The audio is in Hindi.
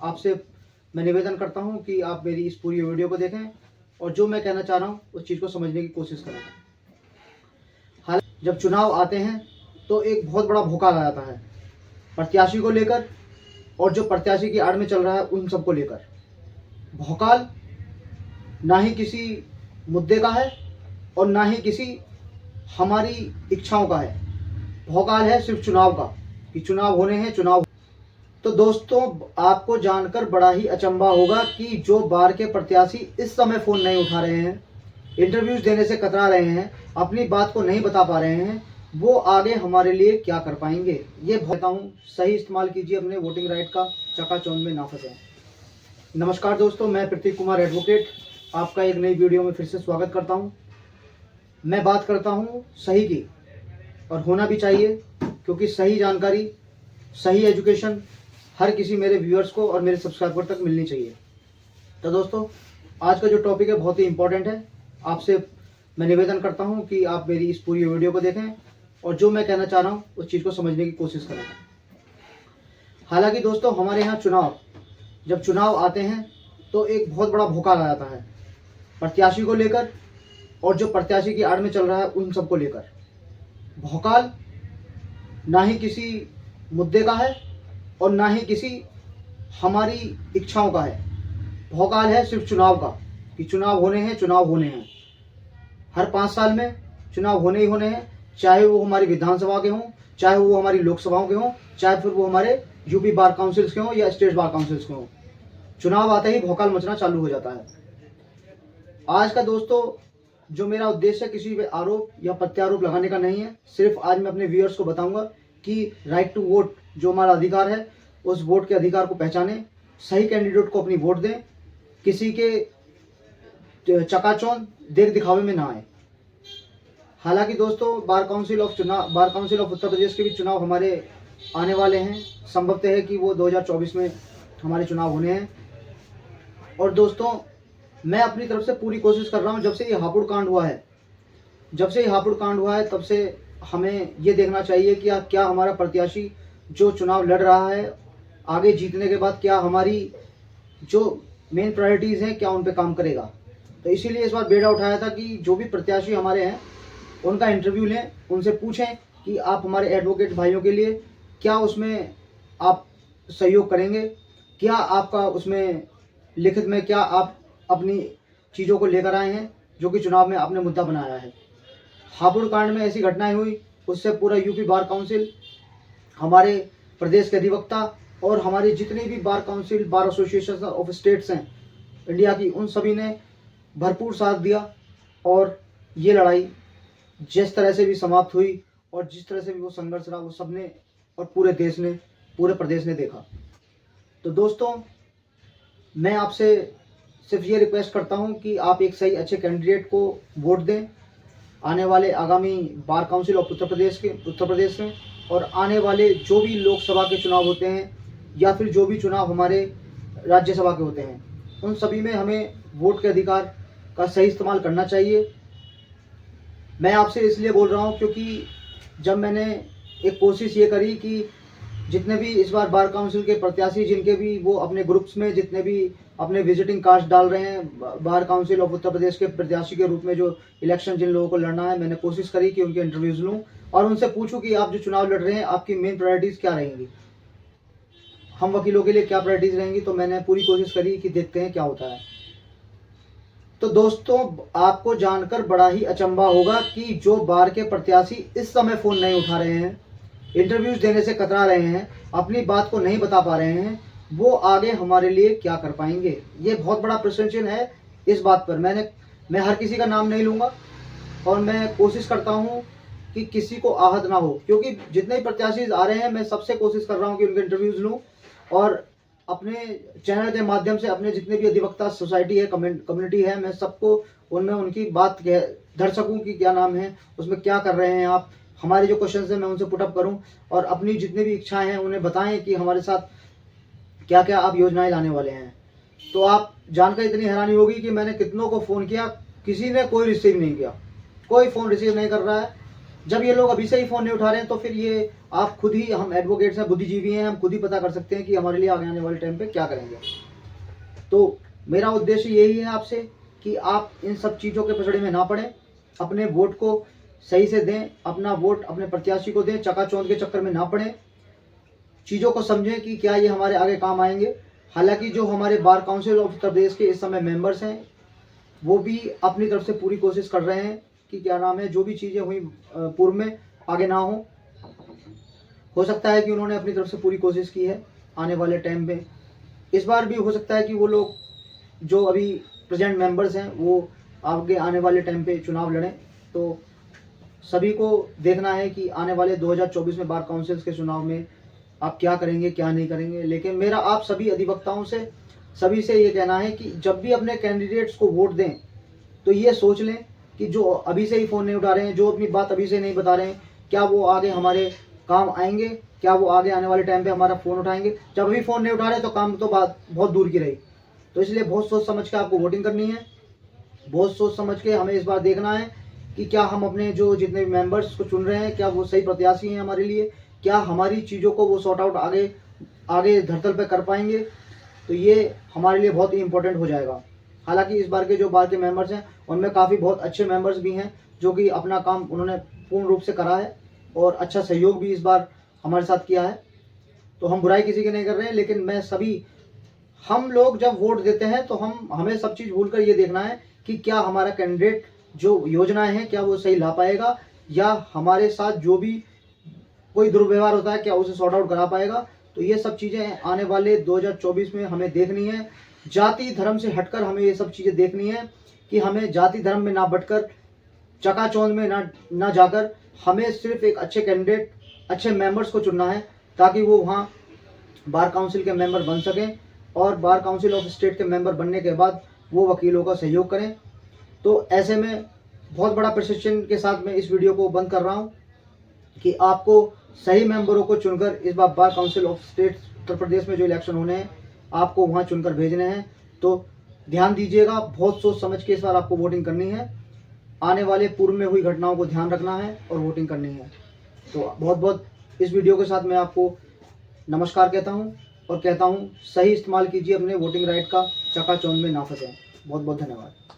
आपसे मैं निवेदन करता हूं कि आप मेरी इस पूरी वीडियो को देखें और जो मैं कहना चाह रहा हूं उस चीज़ को समझने की कोशिश करें। हाल जब चुनाव आते हैं तो एक बहुत बड़ा भूखा आ जाता है प्रत्याशी को लेकर और जो प्रत्याशी की आड़ में चल रहा है उन सबको लेकर। भौकाल ना ही किसी मुद्दे का है और ना ही किसी हमारी इच्छाओं का है। भौकाल है सिर्फ चुनाव का कि चुनाव होने हैं, चुनाव। तो दोस्तों, आपको जानकर बड़ा ही अचंभा होगा कि जो बार के प्रत्याशी इस समय फ़ोन नहीं उठा रहे हैं, इंटरव्यूज देने से कतरा रहे हैं, अपनी बात को नहीं बता पा रहे हैं, वो आगे हमारे लिए क्या कर पाएंगे। ये कहता हूँ, सही इस्तेमाल कीजिए अपने वोटिंग राइट का, चकाचौंध में ना फंसें। नमस्कार दोस्तों, मैं प्रतीक कुमार एडवोकेट आपका एक नई वीडियो में फिर से स्वागत करता हूँ। मैं बात करता हूँ सही की, और होना भी चाहिए, क्योंकि सही जानकारी, सही एजुकेशन हर किसी मेरे व्यूअर्स को और मेरे सब्सक्राइबर तक मिलनी चाहिए। तो दोस्तों, आज का जो टॉपिक है बहुत ही इंपॉर्टेंट है। आपसे मैं निवेदन करता हूं कि आप मेरी इस पूरी वीडियो को देखें और जो मैं कहना चाह रहा हूं उस चीज़ को समझने की कोशिश करें। हालांकि दोस्तों, हमारे यहाँ जब चुनाव आते हैं तो एक बहुत बड़ा भूखा आ जाता है प्रत्याशी को लेकर और जो प्रत्याशी की आड़ में चल रहा है उन सबको लेकर। भौकाल ना ही किसी मुद्दे का है और ना ही किसी हमारी इच्छाओं का है। भौकाल है सिर्फ चुनाव का कि चुनाव होने हैं, चुनाव होने हैं। हर 5 साल में चुनाव होने ही होने हैं, चाहे वो हमारी विधानसभा के हों, चाहे वो हमारी लोकसभाओं के हों, चाहे फिर वो हमारे यूपी बार काउंसिल्स के हों या स्टेट बार काउंसिल्स के हों। चुनाव आते ही भौकाल मचना चालू हो जाता है। आज का दोस्तों, जो मेरा उद्देश्य किसी पे आरोप या प्रत्यारोप लगाने का नहीं है, सिर्फ आज मैं अपने व्यूअर्स को बताऊंगा कि राइट टू वोट जो हमारा अधिकार है, उस वोट के अधिकार को पहचानें, सही कैंडिडेट को अपनी वोट दें, किसी के चकाचौंध देख दिखावे में ना आए। हालांकि दोस्तों, bar council of Uttar Pradesh के भी चुनाव हमारे आने वाले हैं। संभवतः है कि वो 2024 में हमारे चुनाव होने हैं। और दोस्तों, मैं अपनी तरफ से पूरी कोशिश कर रहा हूँ। जब से ये हापुड़ कांड हुआ है तब से हमें ये देखना चाहिए कि क्या हमारा प्रत्याशी जो चुनाव लड़ रहा है, आगे जीतने के बाद क्या हमारी जो मेन प्रायोरिटीज़ हैं, क्या उन पे काम करेगा। तो इसीलिए इस बार बेड़ा उठाया था कि जो भी प्रत्याशी हमारे हैं उनका इंटरव्यू लें, उनसे पूछें कि आप हमारे एडवोकेट भाइयों के लिए क्या उसमें आप सहयोग करेंगे, क्या आपका उसमें लिखित में क्या आप अपनी चीज़ों को लेकर आए हैं जो कि चुनाव में आपने मुद्दा बनाया है। हापुड़ कांड में ऐसी घटनाएं हुई, उससे पूरा यूपी बार काउंसिल, हमारे प्रदेश के अधिवक्ता और हमारी जितनी भी bar council, bar association of states हैं इंडिया की, उन सभी ने भरपूर साथ दिया। और ये लड़ाई जिस तरह से भी समाप्त हुई और जिस तरह से भी वो संघर्ष रहा, वो सबने और पूरे प्रदेश ने देखा। तो दोस्तों, मैं आपसे सिर्फ ये रिक्वेस्ट करता हूँ कि आप एक सही अच्छे कैंडिडेट को वोट दें आने वाले आगामी bar council of Uttar Pradesh में, और आने वाले जो भी लोकसभा के चुनाव होते हैं या फिर जो भी चुनाव हमारे राज्यसभा के होते हैं, उन सभी में हमें वोट के अधिकार का सही इस्तेमाल करना चाहिए। मैं आपसे इसलिए बोल रहा हूँ क्योंकि जब मैंने एक कोशिश ये करी कि जितने भी इस बार बार काउंसिल के प्रत्याशी, जिनके भी वो अपने ग्रुप्स में जितने भी अपने विजिटिंग कार्ड्स डाल रहे हैं bar council of Uttar Pradesh के प्रत्याशी के रूप में, जो इलेक्शन जिन लोगों को लड़ना है, मैंने कोशिश करी कि उनके इंटरव्यूज लूँ और उनसे पूछूं कि आप जो चुनाव लड़ रहे हैं, आपकी मेन प्रायोरिटीज़ क्या रहेंगी, हम वकीलों के लिए क्या प्रायोरिटीज़ रहेंगी। तो मैंने पूरी कोशिश करी कि देखते हैं क्या होता है। तो दोस्तों, आपको जानकर बड़ा ही अचंभा होगा कि जो बार के प्रत्याशी इस समय फ़ोन नहीं उठा रहे हैं, इंटरव्यूज देने से कतरा रहे हैं, अपनी बात को नहीं बता पा रहे हैं, वो आगे हमारे लिए क्या कर पाएंगे। ये बहुत बड़ा प्रश्न चिन्ह है। इस बात पर मैं हर किसी का नाम नहीं लूँगा और मैं कोशिश करता हूँ कि किसी को आहत ना हो, क्योंकि जितने भी प्रत्याशी आ रहे हैं, मैं सबसे कोशिश कर रहा हूँ कि उनके इंटरव्यूज लूँ और अपने चैनल के माध्यम से अपने जितने भी अधिवक्ता सोसाइटी है, कम्युनिटी है, मैं सबको उनमें उनकी बात धर सकूं कि क्या नाम है, उसमें क्या कर रहे हैं आप, हमारे जो क्वेश्चंस हैं मैं उनसे पुटअप करूं और अपनी जितनी भी इच्छाएं हैं उन्हें बताएं कि हमारे साथ क्या क्या आप योजनाएं लाने वाले हैं। तो आप जानकर इतनी हैरानी होगी कि मैंने कितनों को फ़ोन किया, किसी ने कोई रिसीव नहीं किया, कोई फ़ोन रिसीव नहीं कर रहा है। जब ये लोग अभी से ही फ़ोन नहीं उठा रहे हैं तो फिर ये आप खुद ही, हम एडवोकेट्स हैं, बुद्धिजीवी हैं, हम खुद ही पता कर सकते हैं कि हमारे लिए आगे आने वाले टाइम पे क्या करेंगे। तो मेरा उद्देश्य यही है आपसे कि आप इन सब चीज़ों के पछड़े में ना पड़ें, अपने वोट को सही से दें, अपना वोट अपने प्रत्याशी को दें, चकाचौंध के चक्कर में ना पड़ें, चीज़ों को समझें कि क्या ये हमारे आगे काम आएंगे। हालांकि जो हमारे bar council of Uttar Pradesh के इस समय मेंबर्स हैं, वो भी अपनी तरफ से पूरी कोशिश कर रहे हैं कि क्या नाम है, जो भी चीज़ें हुई पूर्व में आगे ना हो सकता है कि उन्होंने अपनी तरफ से पूरी कोशिश की है। आने वाले टाइम में इस बार भी हो सकता है कि वो लोग जो अभी प्रेजेंट मेंबर्स हैं वो आगे आने वाले टाइम पे चुनाव लड़ें। तो सभी को देखना है कि आने वाले 2024 में बार काउंसिल्स के चुनाव में आप क्या करेंगे, क्या नहीं करेंगे। लेकिन मेरा आप सभी अधिवक्ताओं से, सभी से ये कहना है कि जब भी अपने कैंडिडेट्स को वोट दें तो ये सोच लें कि जो अभी से ही फ़ोन नहीं उठा रहे हैं, जो अपनी बात अभी से नहीं बता रहे हैं, क्या वो आगे हमारे काम आएंगे, क्या वो आगे आने वाले टाइम पे हमारा फ़ोन उठाएंगे। जब अभी फ़ोन नहीं उठा रहे तो काम तो बात बहुत दूर की रही। तो इसलिए बहुत सोच समझ के आपको वोटिंग करनी है। बहुत सोच समझ के हमें इस बार देखना है कि क्या हम अपने जो जितने भी मेंबर्स को चुन रहे हैं, क्या वो सही प्रत्याशी हैं हमारे लिए, क्या हमारी चीज़ों को वो सॉर्ट आउट आगे धरातल पे कर पाएंगे। तो ये हमारे लिए बहुत ही इम्पोर्टेंट हो जाएगा। हालांकि इस बार के मेंबर्स हैं उनमें काफ़ी बहुत अच्छे मेंबर्स भी हैं जो कि अपना काम उन्होंने पूर्ण रूप से करा है और अच्छा सहयोग भी इस बार हमारे साथ किया है। तो हम बुराई किसी की नहीं कर रहे हैं, लेकिन मैं सभी, हम लोग जब वोट देते हैं तो हमें सब चीज़ भूलकर ये देखना है कि क्या हमारा कैंडिडेट जो योजनाएं हैं क्या वो सही ला पाएगा, या हमारे साथ जो भी कोई दुर्व्यवहार होता है क्या उसे सॉर्ट आउट करा पाएगा। तो ये सब चीज़ें आने वाले 2024 में हमें देखनी है। जाति धर्म से हटकर हमें ये सब चीज़ें देखनी है कि हमें जाति धर्म में ना बटकर, चकाचौंध में ना जाकर, हमें सिर्फ एक अच्छे कैंडिडेट, अच्छे मेंबर्स को चुनना है ताकि वो वहाँ बार काउंसिल के मेंबर बन सकें और बार काउंसिल ऑफ स्टेट के मेंबर बनने के बाद वो वकीलों का सहयोग करें। तो ऐसे में बहुत बड़ा प्रिसिशन के साथ मैं इस वीडियो को बंद कर रहा हूँ कि आपको सही मेंबरों को चुनकर इस bar council of state Uttar Pradesh में जो इलेक्शन होने हैं आपको वहाँ चुनकर भेजने हैं। तो ध्यान दीजिएगा, बहुत सोच समझ के इस बार आपको वोटिंग करनी है। आने वाले पूर्व में हुई घटनाओं को ध्यान रखना है और वोटिंग करनी है। तो बहुत बहुत इस वीडियो के साथ मैं आपको नमस्कार कहता हूँ और कहता हूँ सही इस्तेमाल कीजिए अपने वोटिंग राइट का, चकाचौंध में ना फंसें। बहुत बहुत धन्यवाद।